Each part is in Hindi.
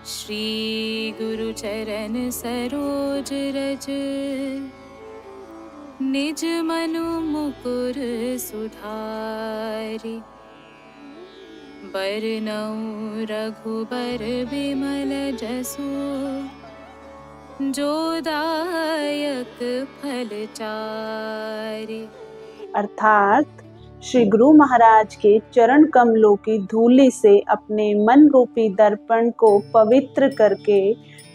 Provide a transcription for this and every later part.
श्री गुरु चरण सरोज रज, निज मनु मुकुर सुधारि। बरनउँ रघुबर बिमल जसु, जो दायक फल चारि। अर्थात श्री गुरु महाराज के चरण कमलों की धूलि से अपने मन रूपी दर्पण को पवित्र करके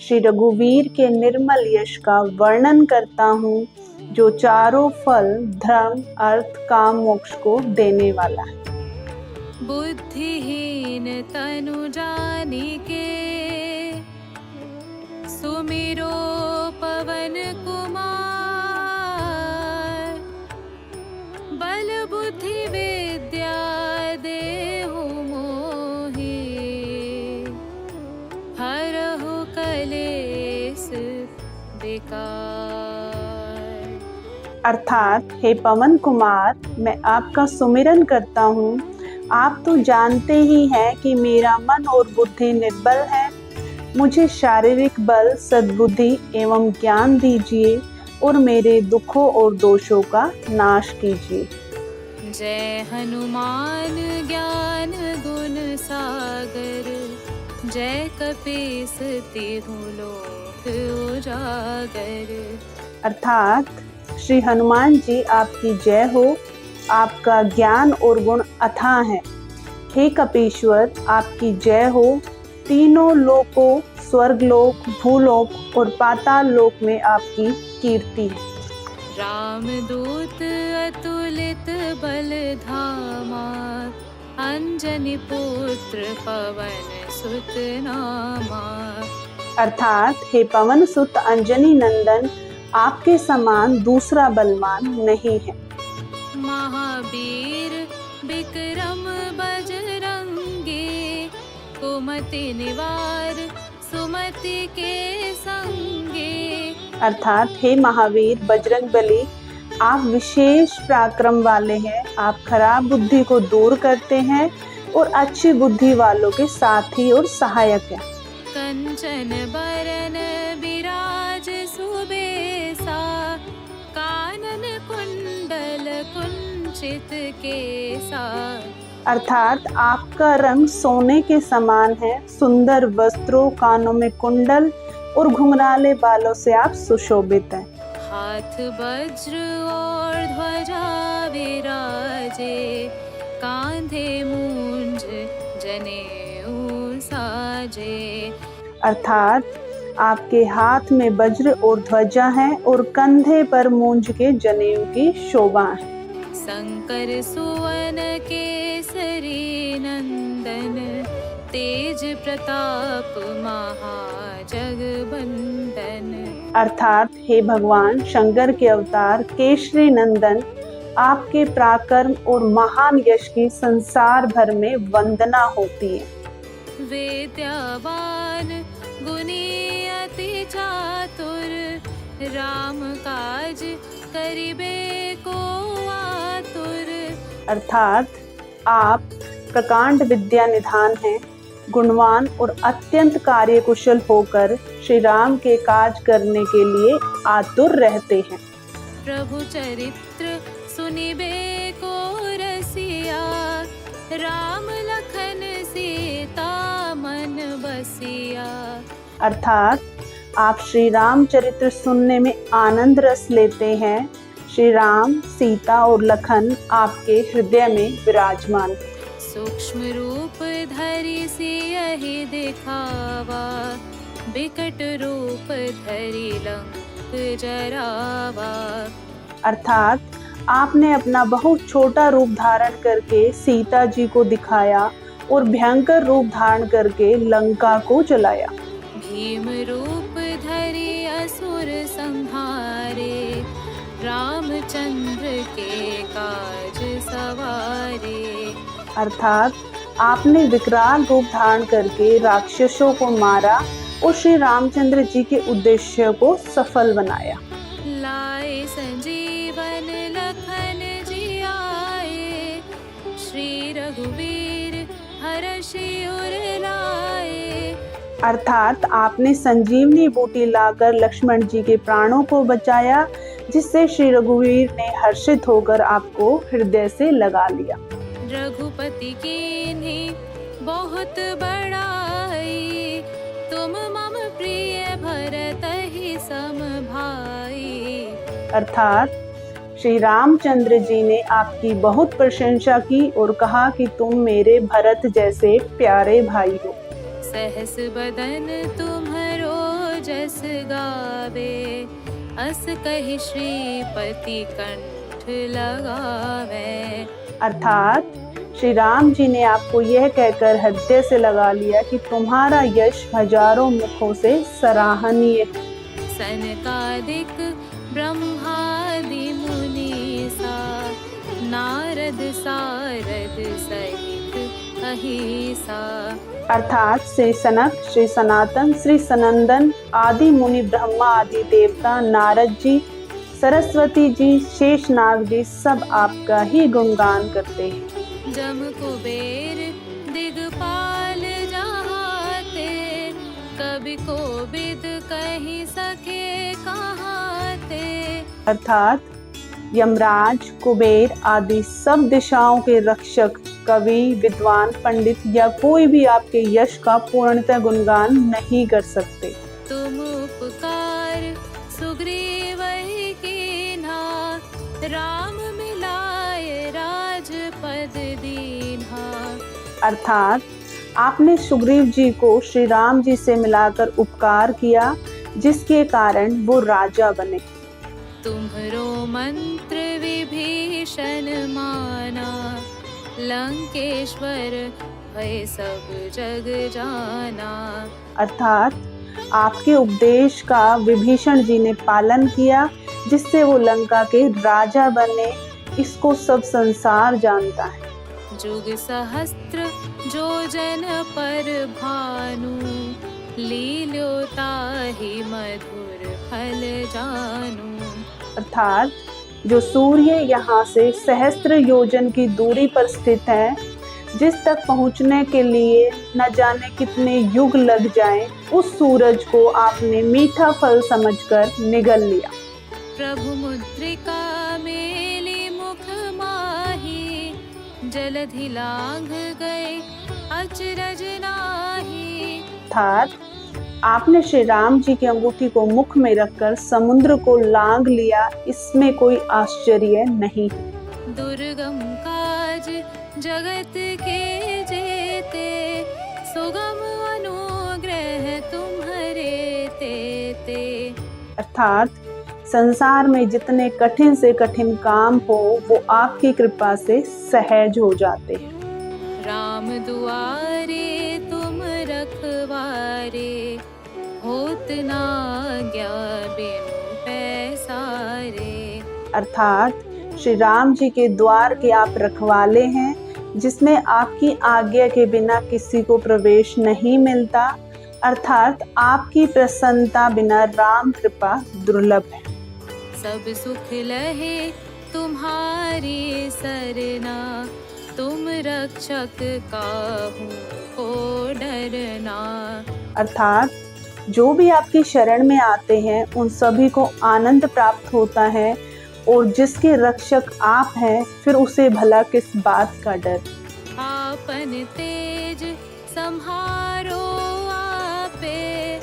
श्री रघुवीर के निर्मल यश का वर्णन करता हूँ, जो चारों फल धर्म अर्थ काम मोक्ष को देने वाला है। बुद्धिहीन तनु जानिके, सुमिरो पवन कुमार। बल बुद्धि विद्या देहु मोहि, हरहु कलेस विकार। अर्थात हे पवन कुमार, मैं आपका सुमिरन करता हूँ। आप तो जानते ही हैं कि मेरा मन और बुद्धि निर्बल है। मुझे शारीरिक बल, सद्बुद्धि एवं ज्ञान दीजिए और मेरे दुखों और दोषों का नाश कीजिए। जय हनुमान ज्ञान गुण सागर, जय कपीस तिहु लोक उजागर। अर्थात श्री हनुमान जी आपकी जय हो। आपका ज्ञान और गुण अथाह है। हे कपीश्वर, आपकी जय हो। तीनों लोकों, स्वर्गलोक, भूलोक और पाताल लोक में आपकी कीर्ति है। रामदूत अतुलित बल धामा, अंजनी पुत्र पवन सुत नामा। अर्थात हे पवन सुत अंजनी नंदन, आपके समान दूसरा बलवान नहीं है। महावीर विक्रम बजरंगी, कुमति निवार सुमति के संगी। अर्थात हे महावीर बजरंगबली, आप विशेष पराक्रम वाले हैं। आप खराब बुद्धि को दूर करते हैं और अच्छी बुद्धि वालों के साथी और सहायक हैं। कंचन बरन विराज सुबेसा, कानन कुंडल कुंचित केसा। अर्थात आपका रंग सोने के समान है। सुंदर वस्त्रों, कानों में कुंडल और घुंघराले बालों से आप सुशोभित हैं। हाथ वज्र और ध्वजा विराजे, कांधे मूंज जनेऊ साजे। अर्थात आपके हाथ में वज्र और ध्वजा है और कंधे पर मूंज के जनेऊ की शोभा है। शंकर सुवन केसरी नंदन, तेज प्रताप महाजगबंदन। अर्थात हे भगवान शंकर के अवतार केसरी नंदन, आपके पराक्रम और महान यश की संसार भर में वंदना होती है। विद्यावान गुणी अति चातुर, राम काज करिबे को आतुर। अर्थात आप प्रकांड विद्या निधान हैं। गुणवान और अत्यंत कार्यकुशल होकर श्री राम के काज करने के लिए आतुर रहते हैं। प्रभु चरित्र सुनिबे को रसिया, राम लखन सीता मन बसिया। अर्थात आप श्री राम चरित्र सुनने में आनंद रस लेते हैं। श्री राम, सीता और लखन आपके हृदय में विराजमान। सूक्ष्म रूप धरि सियहि दिखावा, बिकट रूप धरि लंक जरावा। अर्थात आपने अपना बहुत छोटा रूप धारण करके सीता जी को दिखाया और भयंकर रूप धारण करके लंका को जलाया। भीम रूप धरि असुर संहारे, रामचंद्र के काज सवारे। अर्थात आपने विकराल रूप धारण करके राक्षसों को मारा और श्री रामचंद्र जी के उद्देश्य को सफल बनाया। लाए संजीवन लखन जियाए, श्री रघुवीर हर्षि उर लाए। अर्थात आपने संजीवनी बूटी लाकर लक्ष्मण जी के प्राणों को बचाया, जिससे श्री रघुवीर ने हर्षित होकर आपको हृदय से लगा लिया। रघुपति कीन्ही बहुत बड़ाई, तुम मम प्रिय भरत ही सम भाई। अर्थात श्री रामचंद्र जी ने आपकी बहुत प्रशंसा की और कहा कि तुम मेरे भरत जैसे प्यारे भाई हो। सहस बदन तुम्हरो जस गावे, अस कहि श्रीपति कंठ लगावे। अर्थात श्री राम जी ने आपको यह कहकर हृदय से लगा लिया कि तुम्हारा यश हजारों मुखों से सराहनीय है। सनकादिक ब्रह्मादि मुनीसा, नारद सारद सहित अहिसा। अर्थात श्री सनक, श्री सनातन, श्री सनंदन आदि मुनि, ब्रह्मा आदि देवता, नारद जी, सरस्वती जी, शेषनाग जी सब आपका ही गुणगान करते हैं। जम कुबेर दिगपाल जहाते, कभी कोबिद कहीं सके कहाते। अर्थात यमराज, कुबेर आदि सब दिशाओं के रक्षक, कवि, विद्वान, पंडित या कोई भी आपके यश का पूर्णतः गुणगान नहीं कर सकते। तुम उपकार सुग्रीव ही कीन्हा, राम मिलाए राजपद दीन्हा। अर्थात आपने सुग्रीव जी को श्री राम जी से मिलाकर उपकार किया, जिसके कारण वो राजा बने। तुम्हरो मंत्र विभीषण माना, लंकेश्वर भय सब जग जाना। अर्थात आपके उपदेश का विभीषण जी ने पालन किया, जिससे वो लंका के राजा बने। इसको सब संसार जानता है। जुग सहस्त्र जो जन पर भानु, लील्यो ताहि मधुर फल जानू। अर्थात जो सूर्य यहाँ से सहस्त्र योजन की दूरी पर स्थित है, जिस तक पहुँचने के लिए न जाने कितने युग लग जाएं, उस सूरज को आपने मीठा फल समझकर निगल लिया। प्रभु मुद्रिका मेली मुख माही, जलधि लांघ गए अचरज नाही। अर्थात आपने श्री राम जी की अंगूठी को मुख में रखकर समुद्र को लांघ लिया, इसमें कोई आश्चर्य नहीं। दुर्गम काज जगत के जेते, सुगम अनुग्रह तुम्हारे तेते। अर्थात संसार में जितने कठिन से कठिन काम हो, वो आपकी कृपा से सहज हो जाते हैं। राम दुआरे तुम रखवारे, होत ना आज्ञा बिनु पैसारे। अर्थात श्री राम जी के द्वार के आप रखवाले हैं, जिसमें आपकी आज्ञा के बिना किसी को प्रवेश नहीं मिलता। अर्थात आपकी प्रसन्नता बिना राम कृपा दुर्लभ है। सब सुख लहे तुम्हारी सरना, तुम रक्षक काहू को डरना। अर्थात जो भी आपकी शरण में आते हैं, उन सभी को आनंद प्राप्त होता है, और जिसके रक्षक आप हैं, फिर उसे भला किस बात का डर। आपन तेज संहारो आपे,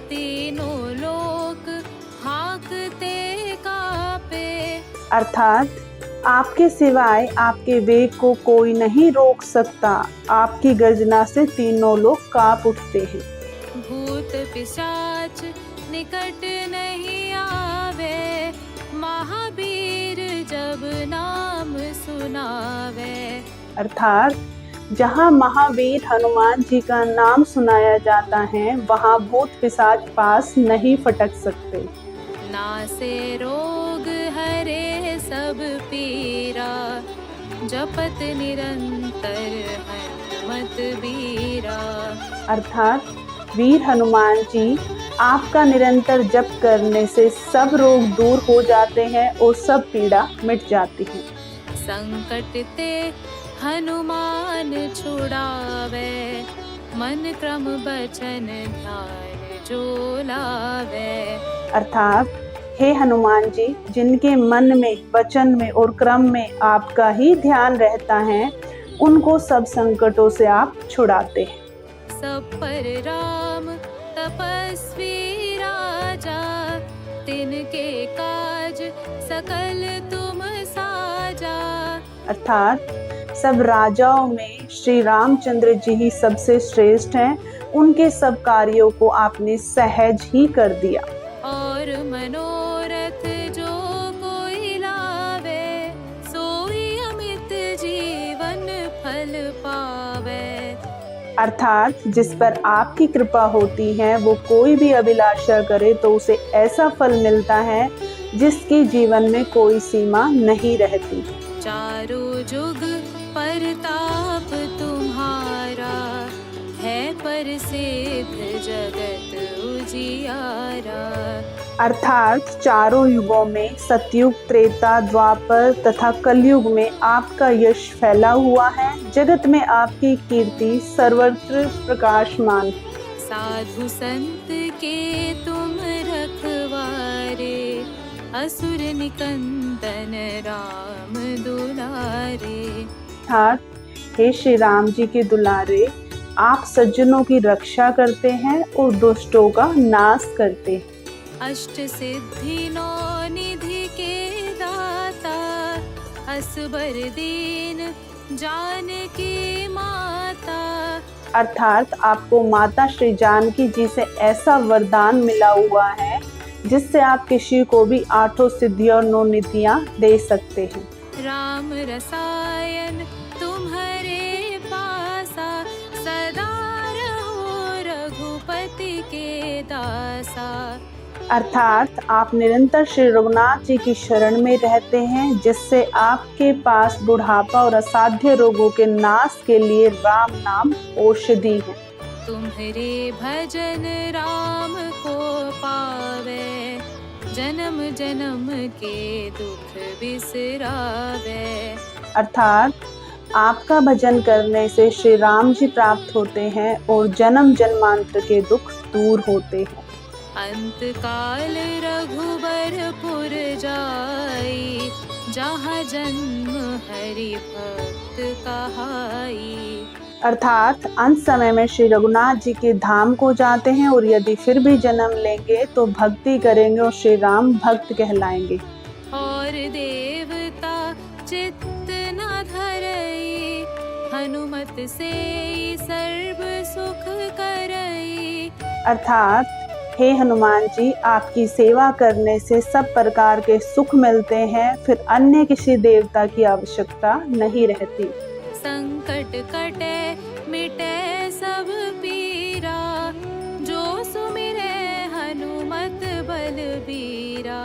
तीनों लोक हाकते कापे। अर्थात आपके सिवाय आपके वेग को कोई नहीं रोक सकता। आपकी गर्जना से तीनों लोग कांप उठते हैं। भूत पिशाच निकट नहीं आवे, महावीर जब नाम सुनावे। अर्थात जहाँ महावीर हनुमान जी का नाम सुनाया जाता है, वहाँ भूत पिशाच पास नहीं फटक सकते। नासे रोग हरे सब पीरा, जपत निरंतर हनुमत बीरा। अर्थात वीर हनुमान जी आपका निरंतर जप करने से सब रोग दूर हो जाते हैं और सब पीड़ा मिट जाती है। संकट ते हनुमान छुड़ावे, मन क्रम बचन ध्यान जो लावे। अर्थात हे हनुमान जी, जिनके मन में, वचन में और क्रम में आपका ही ध्यान रहता है, उनको सब संकटों से आप छुड़ाते हैं। सब पर राम तपस्वी राजा, तिनके काज सकल तुम साजा। अर्थात सब राजाओं में श्री रामचंद्र जी ही सबसे श्रेष्ठ हैं। उनके सब कार्यों को आपने सहज ही कर दिया। और मनोरथ जो कोई लावे, सोई अमित जीवन फल पावे। अर्थात जिस पर आपकी कृपा होती है, वो कोई भी अभिलाषा करे तो उसे ऐसा फल मिलता है जिसकी जीवन में कोई सीमा नहीं रहती। चारों जुग परताप तुम्हारा, है प्रसिद्ध जगत उजियारा। अर्थात चारों युगों में, सतयुग, त्रेता, द्वापर तथा कलयुग में आपका यश फैला हुआ है। जगत में आपकी कीर्ति सर्वत्र प्रकाशमान है। साधु संत के तुम रखवारे, असुर निकंदन राम दुलारे। अर्थात हे श्री राम जी के दुलारे, आप सज्जनों की रक्षा करते हैं और दुष्टों का नाश करते हैं। अष्ट सिद्धि नौ निधि के दाता, असबर दीन जानकी माता। अर्थात आपको माता श्री जानकी जी से ऐसा वरदान मिला हुआ है जिससे आप किसी को भी 8 सिद्धियां और 9 निधियां दे सकते हैं। राम रसायन तुम्हारे पासा, सदा रहो रघुपति के दासा। अर्थात आप निरंतर श्री रघुनाथ जी की शरण में रहते हैं, जिससे आपके पास बुढ़ापा और असाध्य रोगों के नाश के लिए राम नाम औषधि है। तुम्हारे भजन राम को पावे, जन्म जन्म के दुख बिसरावे। अर्थात आपका भजन करने से श्री राम जी प्राप्त होते हैं और जन्म जन्मांतर के दुख दूर होते हैं। अंत काल रघुबरपुर जाई, जहाँ जन्म हरि भक्त कहाई। अर्थात अंत समय में श्री रघुनाथ जी के धाम को जाते हैं और यदि फिर भी जन्म लेंगे तो भक्ति करेंगे और श्री राम भक्त कहलाएंगे। और देवता चित्त न धरई, हनुमत से सर्व सुख करई। अर्थात हे हनुमान जी, आपकी सेवा करने से सब प्रकार के सुख मिलते हैं, फिर अन्य किसी देवता की आवश्यकता नहीं रहती। संकट कटे मिटे सब पीरा, जो सुमिरे हनुमत बलबीरा।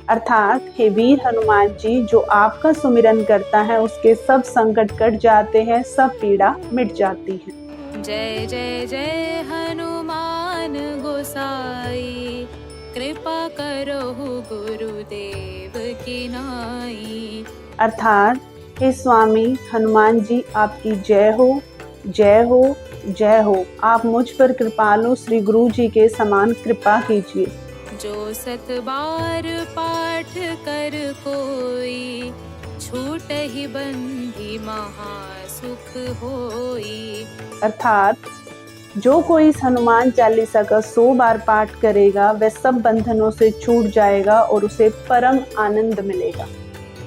अर्थात हे वीर हनुमान जी, जो आपका सुमिरन करता है उसके सब संकट कट जाते हैं, सब पीड़ा मिट जाती है। जय जय जय हनुमान गोसाई, कृपा करो गुरुदेव की नाई। अर्थात हे स्वामी हनुमान जी, आपकी जय हो, जय हो, जय हो। आप मुझ पर कृपालु श्री गुरु जी के समान कृपा कीजिए। जो 7 बार पाठ कर कोई, छूट ही बंधी महासुख होई। अर्थात जो कोई इस हनुमान चालीसा का 100 बार पाठ करेगा, वह सब बंधनों से छूट जाएगा और उसे परम आनंद मिलेगा।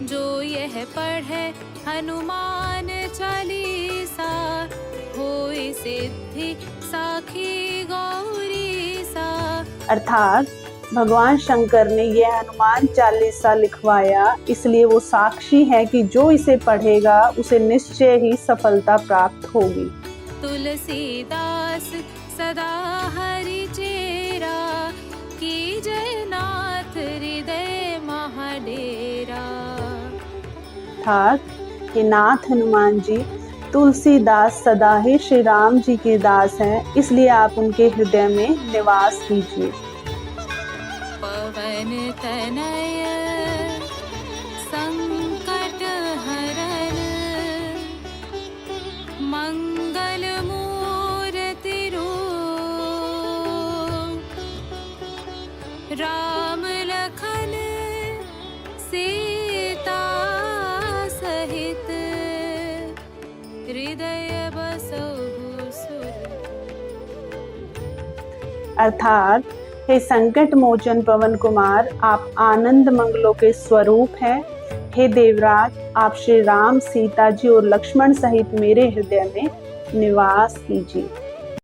जो यह पढ़े हनुमान चालीसा, होई सिद्धि साखी गौरी सा। अर्थात भगवान शंकर ने यह हनुमान चालीसा लिखवाया, इसलिए वो साक्षी है कि जो इसे पढ़ेगा उसे निश्चय ही सफलता प्राप्त होगी। तुलसीदास सदा हरि चेरा, की जय नाथ हृदय महाडेरा। अर्थात हे नाथ हनुमान जी, तुलसीदास सदा ही श्री राम जी के दास हैं, इसलिए आप उनके हृदय में निवास कीजिए। पवन तनय संकट हरन, मंगल मूर्ति अर्थात हे संकट मोचन पवन कुमार, आप आनंद मंगलों के स्वरूप हैं। हे देवराज, आप श्री राम, सीता जी और लक्ष्मण सहित मेरे हृदय में निवास कीजिए।